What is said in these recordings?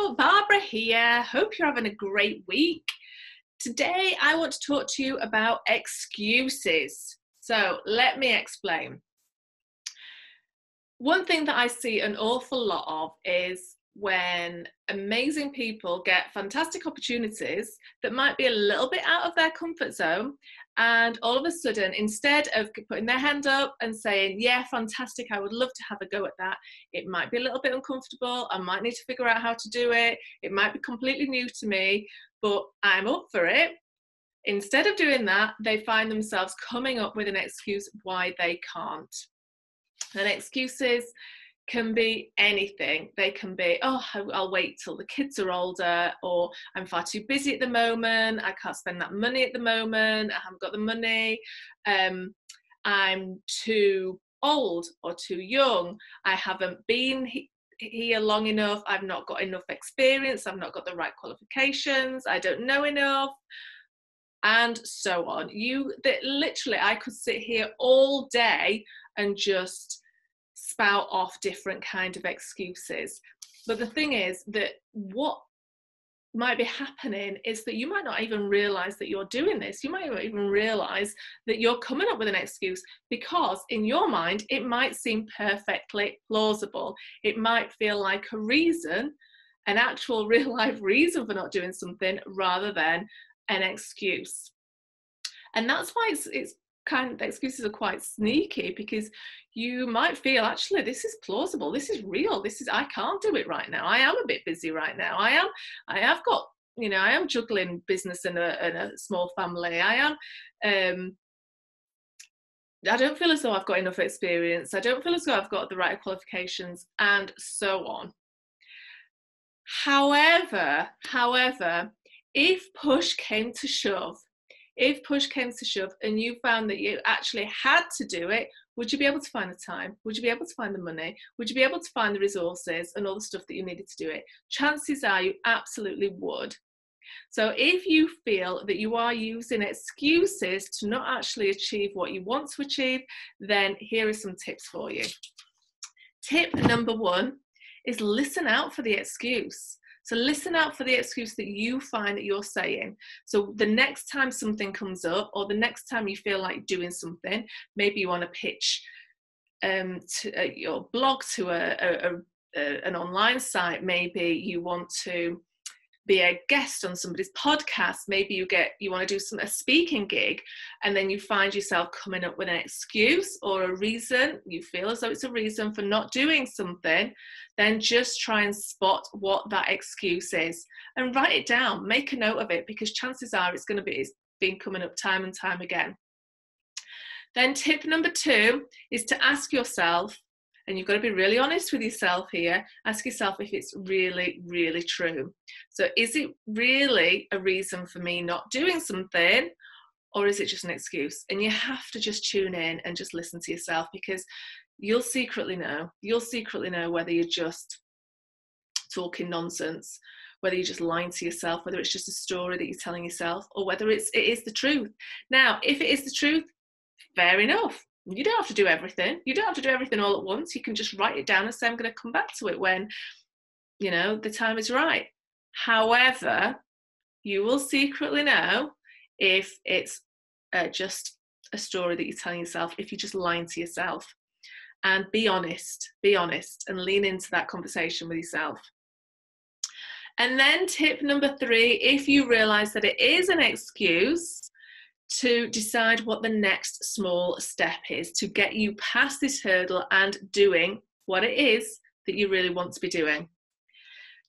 Hello, Barbara here. Hope you're having a great week. Today I want to talk to you about excuses. So let me explain. One thing that I see an awful lot of is when amazing people get fantastic opportunities that might be a little bit out of their comfort zone, and all of a sudden, instead of putting their hand up and saying, yeah, fantastic, I would love to have a go at that, it might be a little bit uncomfortable, I might need to figure out how to do it, it might be completely new to me, but I'm up for it. Instead of doing that, they find themselves coming up with an excuse why they can't. And excuses can be anything. They can be, oh, I'll wait till the kids are older, or I'm far too busy at the moment, I can't spend that money at the moment, I haven't got the money, I'm too old or too young, I haven't been here long enough, I've not got enough experience, I've not got the right qualifications, I don't know enough, and so on. Literally, I could sit here all day and just spout off different kind of excuses. But the thing is that what might be happening is that you might not even realize that you're doing this. You might not even realize that you're coming up with an excuse, because in your mind it might seem perfectly plausible. It might feel like a reason, an actual real life reason for not doing something, rather than an excuse. And that's why it's kind of, excuses are quite sneaky, because you might feel, actually, this is plausible, this is real, I can't do it right now, I am a bit busy right now, I am juggling business and a small family, I don't feel as though I've got enough experience, I don't feel as though I've got the right qualifications, and so on. However, if push came to shove, and you found that you actually had to do it, would you be able to find the time? Would you be able to find the money? Would you be able to find the resources and all the stuff that you needed to do it? Chances are you absolutely would. So if you feel that you are using excuses to not actually achieve what you want to achieve, then here are some tips for you. Tip number 1 is listen out for the excuse. So listen out for the excuse that you find that you're saying. So the next time something comes up, or the next time you feel like doing something, maybe you want to pitch your blog to an online site, maybe you want to be a guest on somebody's podcast, maybe you want to do a speaking gig, and then you find yourself coming up with an excuse or a reason, you feel as though it's a reason for not doing something, then just try and spot what that excuse is and write it down, make a note of it, because chances are it's been coming up time and time again. Then tip number 2 is to ask yourself, and you've got to be really honest with yourself here, ask yourself if it's really, really true. So is it really a reason for me not doing something, or is it just an excuse? And you have to just tune in and just listen to yourself, because you'll secretly know whether you're just talking nonsense, whether you're just lying to yourself, whether it's just a story that you're telling yourself, or whether it is the truth. Now, if it is the truth, fair enough. You don't have to do everything. You don't have to do everything all at once. You can just write it down and say, I'm going to come back to it when, the time is right. However, you will secretly know if it's just a story that you're telling yourself, if you're just lying to yourself. And be honest, and lean into that conversation with yourself. And then tip number 3, if you realize that it is an excuse, to decide what the next small step is to get you past this hurdle and doing what it is that you really want to be doing.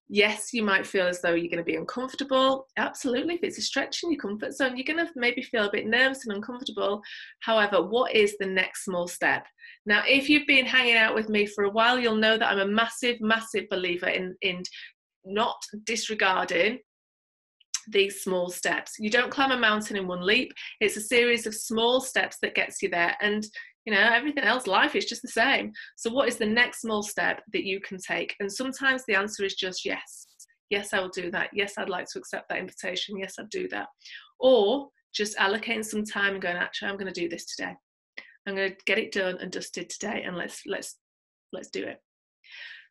Yes, you might feel as though you're going to be uncomfortable. Absolutely. If it's a stretch in your comfort zone, you're going to maybe feel a bit nervous and uncomfortable. However, what is the next small step? Now, if you've been hanging out with me for a while, you'll know that I'm a massive, massive believer in not disregarding these small steps. You don't climb a mountain in one leap. It's a series of small steps that gets you there, and everything else, life is just the same. So what is the next small step that you can take? And sometimes the answer is just yes, I will do that, yes, I'd like to accept that invitation, yes, I'd do that. Or just allocating some time and going, actually, I'm going to do this today, I'm going to get it done and dusted today, and let's do it.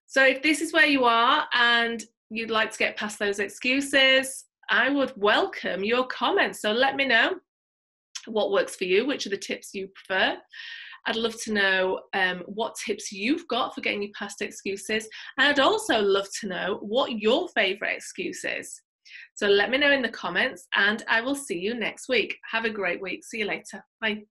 So if this is where you are and you'd like to get past those excuses, I would welcome your comments. So let me know what works for you, which are the tips you prefer. I'd love to know what tips you've got for getting you past excuses. And I'd also love to know what your favourite excuse is. So let me know in the comments, and I will see you next week. Have a great week. See you later. Bye.